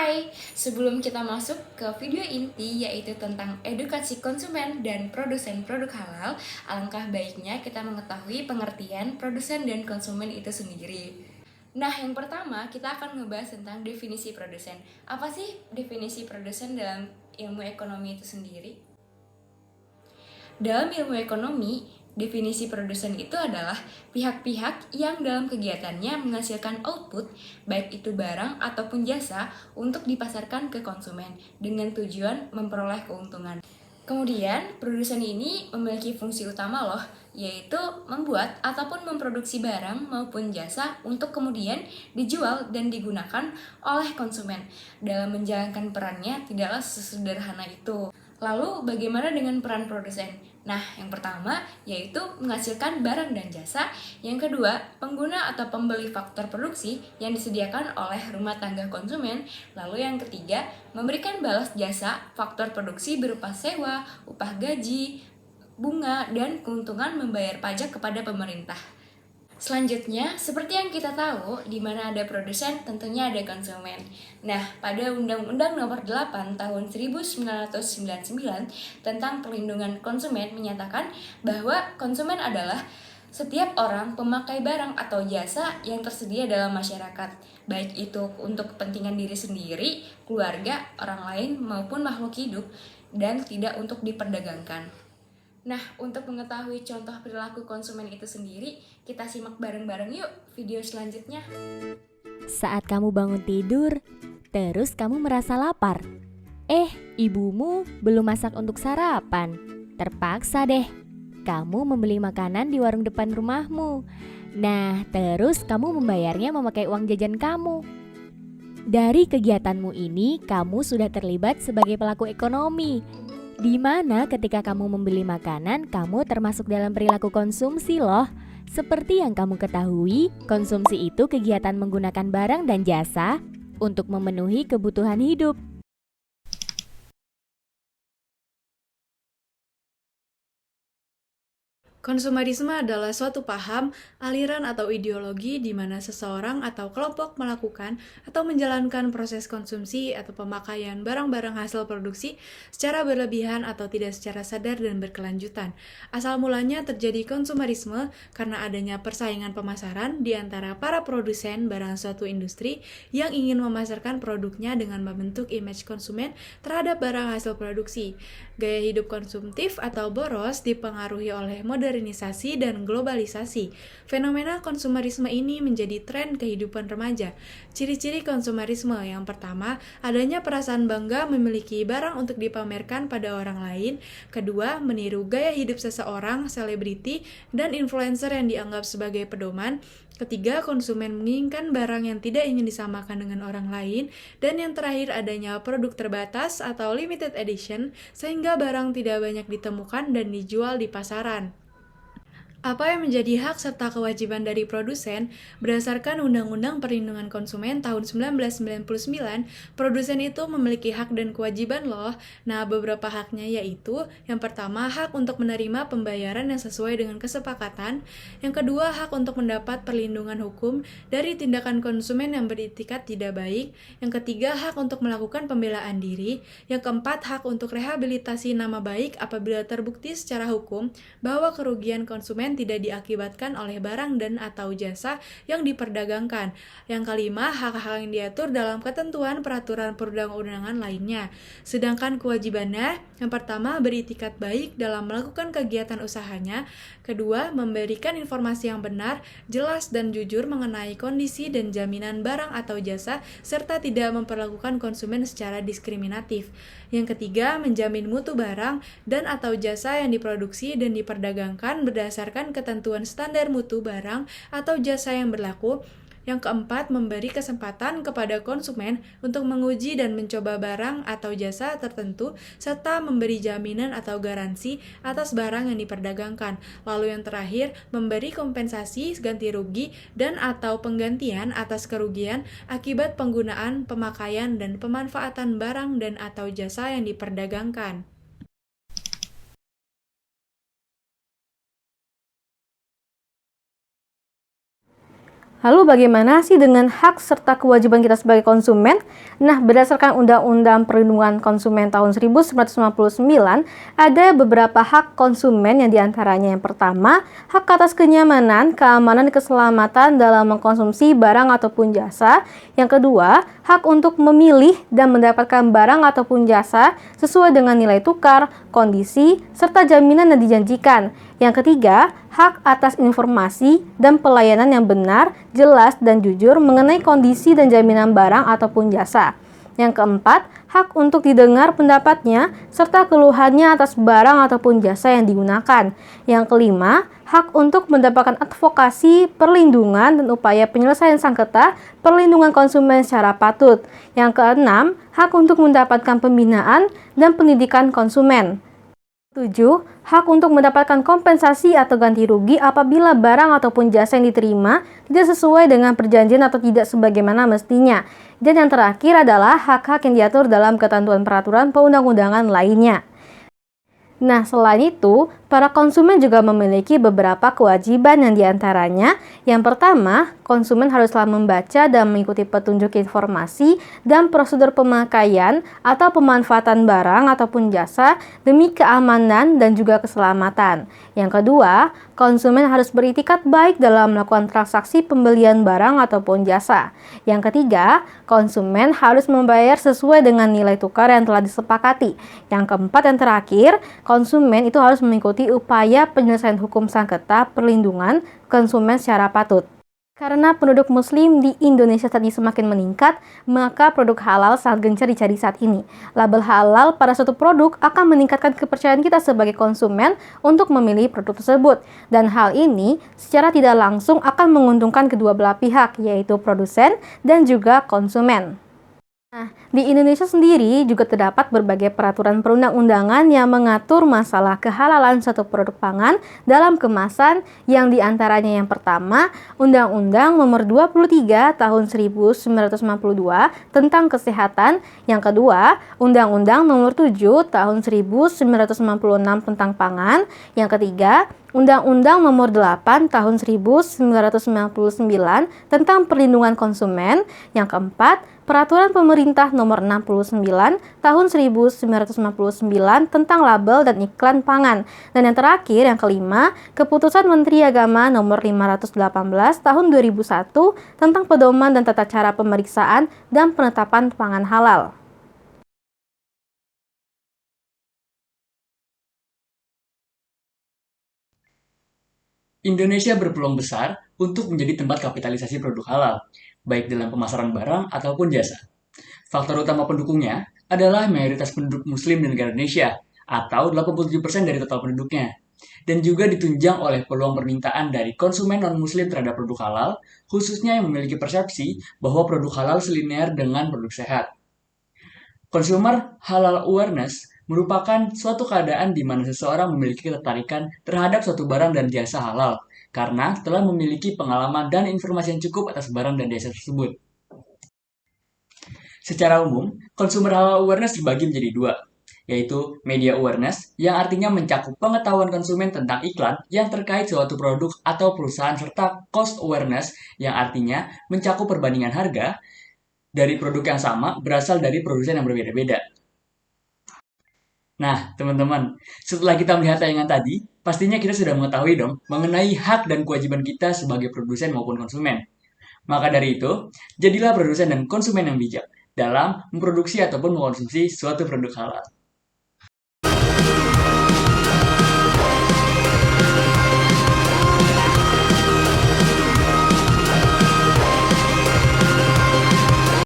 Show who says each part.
Speaker 1: Hai, sebelum kita masuk ke video inti yaitu tentang edukasi konsumen dan produsen produk halal, alangkah baiknya kita mengetahui pengertian produsen dan konsumen itu sendiri. Nah, yang pertama kita akan ngebahas tentang definisi produsen. Apa sih definisi produsen dalam ilmu ekonomi itu sendiri? Dalam ilmu ekonomi, definisi produsen itu adalah pihak-pihak yang dalam kegiatannya menghasilkan output, baik itu barang ataupun jasa, untuk dipasarkan ke konsumen dengan tujuan memperoleh keuntungan. Kemudian, produsen ini memiliki fungsi utama loh, yaitu membuat ataupun memproduksi barang maupun jasa untuk kemudian dijual dan digunakan oleh konsumen. Dalam menjalankan perannya tidaklah sesederhana itu. Lalu, bagaimana dengan peran produsen? Nah, yang pertama yaitu menghasilkan barang dan jasa. Yang kedua, pengguna atau pembeli faktor produksi yang disediakan oleh rumah tangga konsumen. Lalu yang ketiga, memberikan balas jasa faktor produksi berupa sewa, upah gaji, bunga, dan keuntungan membayar pajak kepada pemerintah. Selanjutnya, seperti yang kita tahu, di mana ada produsen, tentunya ada konsumen. Nah, pada Undang-Undang Nomor 8 Tahun 1999 tentang Perlindungan Konsumen menyatakan bahwa konsumen adalah setiap orang pemakai barang atau jasa yang tersedia dalam masyarakat, baik itu untuk kepentingan diri sendiri, keluarga, orang lain, maupun makhluk hidup, dan tidak untuk diperdagangkan. Nah, untuk mengetahui contoh perilaku konsumen itu sendiri, kita simak bareng-bareng yuk video selanjutnya.
Speaker 2: Saat kamu bangun tidur, terus kamu merasa lapar. Ibumu belum masak untuk sarapan. Terpaksa deh, kamu membeli makanan di warung depan rumahmu. Nah, terus kamu membayarnya memakai uang jajan kamu. Dari kegiatanmu ini, kamu sudah terlibat sebagai pelaku ekonomi, di mana ketika kamu membeli makanan, kamu termasuk dalam perilaku konsumsi loh. Seperti yang kamu ketahui, konsumsi itu kegiatan menggunakan barang dan jasa untuk memenuhi kebutuhan hidup.
Speaker 3: Konsumerisme adalah suatu paham, aliran atau ideologi di mana seseorang atau kelompok melakukan atau menjalankan proses konsumsi atau pemakaian barang-barang hasil produksi secara berlebihan atau tidak secara sadar dan berkelanjutan. Asal mulanya terjadi konsumerisme karena adanya persaingan pemasaran di antara para produsen barang suatu industri yang ingin memasarkan produknya dengan membentuk image konsumen terhadap barang hasil produksi. Gaya hidup konsumtif atau boros dipengaruhi oleh modernisasi dan globalisasi. Fenomena konsumerisme ini menjadi tren kehidupan remaja. Ciri-ciri konsumerisme yang pertama, adanya perasaan bangga memiliki barang untuk dipamerkan pada orang lain. Kedua, meniru gaya hidup seseorang, selebriti, dan influencer yang dianggap sebagai pedoman. Ketiga, konsumen menginginkan barang yang tidak ingin disamakan dengan orang lain. Dan yang terakhir, adanya produk terbatas atau limited edition, sehingga barang tidak banyak ditemukan dan dijual di pasaran. Apa yang menjadi hak serta kewajiban dari produsen? Berdasarkan Undang-Undang Perlindungan Konsumen tahun 1999, produsen itu memiliki hak dan kewajiban loh. Nah, beberapa haknya yaitu, yang pertama, hak untuk menerima pembayaran yang sesuai dengan kesepakatan. Yang kedua, hak untuk mendapat perlindungan hukum dari tindakan konsumen yang beritikat tidak baik. Yang ketiga, hak untuk melakukan pembelaan diri. Yang keempat, hak untuk rehabilitasi nama baik apabila terbukti secara hukum bahwa kerugian konsumen tidak diakibatkan oleh barang dan atau jasa yang diperdagangkan. Yang kelima, hak-hak yang diatur dalam ketentuan peraturan perundang-undangan lainnya. Sedangkan kewajibannya, yang pertama, beritikat baik dalam melakukan kegiatan usahanya. Kedua, memberikan informasi yang benar, jelas, dan jujur mengenai kondisi dan jaminan barang atau jasa, serta tidak memperlakukan konsumen secara diskriminatif. Yang ketiga, menjamin mutu barang dan atau jasa yang diproduksi dan diperdagangkan berdasarkan ketentuan standar mutu barang atau jasa yang berlaku. Yang keempat, memberi kesempatan kepada konsumen untuk menguji dan mencoba barang atau jasa tertentu, serta memberi jaminan atau garansi atas barang yang diperdagangkan. Lalu yang terakhir, memberi kompensasi ganti rugi dan atau penggantian atas kerugian akibat penggunaan, pemakaian, dan pemanfaatan barang dan atau jasa yang diperdagangkan.
Speaker 4: Lalu bagaimana sih dengan hak serta kewajiban kita sebagai konsumen? Nah, berdasarkan Undang-Undang Perlindungan Konsumen tahun 1959, ada beberapa hak konsumen yang diantaranya yang pertama, hak atas kenyamanan, keamanan, dan keselamatan dalam mengkonsumsi barang ataupun jasa. Yang kedua, hak untuk memilih dan mendapatkan barang ataupun jasa sesuai dengan nilai tukar, kondisi, serta jaminan yang dijanjikan. Yang ketiga, hak atas informasi dan pelayanan yang benar, jelas, dan jujur mengenai kondisi dan jaminan barang ataupun jasa. Yang keempat, hak untuk didengar pendapatnya serta keluhannya atas barang ataupun jasa yang digunakan. Yang kelima, hak untuk mendapatkan advokasi, perlindungan, dan upaya penyelesaian sengketa perlindungan konsumen secara patut. Yang keenam, hak untuk mendapatkan pembinaan dan pendidikan konsumen. 7. Hak untuk mendapatkan kompensasi atau ganti rugi apabila barang ataupun jasa yang diterima tidak sesuai dengan perjanjian atau tidak sebagaimana mestinya. Dan yang terakhir adalah hak-hak yang diatur dalam ketentuan peraturan perundang-undangan lainnya. Nah, selain itu, para konsumen juga memiliki beberapa kewajiban yang diantaranya. Yang pertama, konsumen haruslah membaca dan mengikuti petunjuk informasi dan prosedur pemakaian atau pemanfaatan barang ataupun jasa demi keamanan dan juga keselamatan. Yang kedua, konsumen harus beritikat baik dalam melakukan transaksi pembelian barang ataupun jasa. Yang ketiga, konsumen harus membayar sesuai dengan nilai tukar yang telah disepakati. Yang keempat dan terakhir, konsumen itu harus mengikuti upaya penyelesaian hukum sengketa perlindungan konsumen secara patut. Karena penduduk muslim di Indonesia saat ini semakin meningkat, maka produk halal sangat gencar dicari saat ini. Label halal pada suatu produk akan meningkatkan kepercayaan kita sebagai konsumen untuk memilih produk tersebut. Dan hal ini secara tidak langsung akan menguntungkan kedua belah pihak, yaitu produsen dan juga konsumen. Nah, di Indonesia sendiri juga terdapat berbagai peraturan perundang-undangan yang mengatur masalah kehalalan suatu produk pangan dalam kemasan, yang diantaranya yang pertama, Undang-Undang Nomor 23 Tahun 1992 tentang Kesehatan. Yang kedua, Undang-Undang Nomor 7 Tahun 1996 tentang Pangan. Yang ketiga, Undang-Undang Nomor 8 Tahun 1999 tentang Perlindungan Konsumen. Yang keempat, Peraturan Pemerintah Nomor 69 Tahun 1999 tentang label dan iklan pangan. Dan yang terakhir, yang kelima, Keputusan Menteri Agama Nomor 518 Tahun 2001 tentang pedoman dan tata cara pemeriksaan dan penetapan pangan halal.
Speaker 5: Indonesia berpeluang besar untuk menjadi tempat kapitalisasi produk halal, baik dalam pemasaran barang ataupun jasa. Faktor utama pendukungnya adalah mayoritas penduduk muslim di negara Indonesia, atau 87% dari total penduduknya, dan juga ditunjang oleh peluang permintaan dari konsumen non-muslim terhadap produk halal, khususnya yang memiliki persepsi bahwa produk halal selinear dengan produk sehat. Consumer halal awareness merupakan suatu keadaan di mana seseorang memiliki ketertarikan terhadap suatu barang dan jasa halal karena telah memiliki pengalaman dan informasi yang cukup atas barang dan jasa tersebut. Secara umum, consumer halal awareness dibagi menjadi dua, yaitu media awareness yang artinya mencakup pengetahuan konsumen tentang iklan yang terkait suatu produk atau perusahaan, serta cost awareness yang artinya mencakup perbandingan harga dari produk yang sama berasal dari produsen yang berbeda-beda. Nah, teman-teman, setelah kita melihat tayangan tadi, pastinya kita sudah mengetahui dong mengenai hak dan kewajiban kita sebagai produsen maupun konsumen. Maka dari itu, jadilah produsen dan konsumen yang bijak dalam memproduksi ataupun mengkonsumsi suatu produk halal.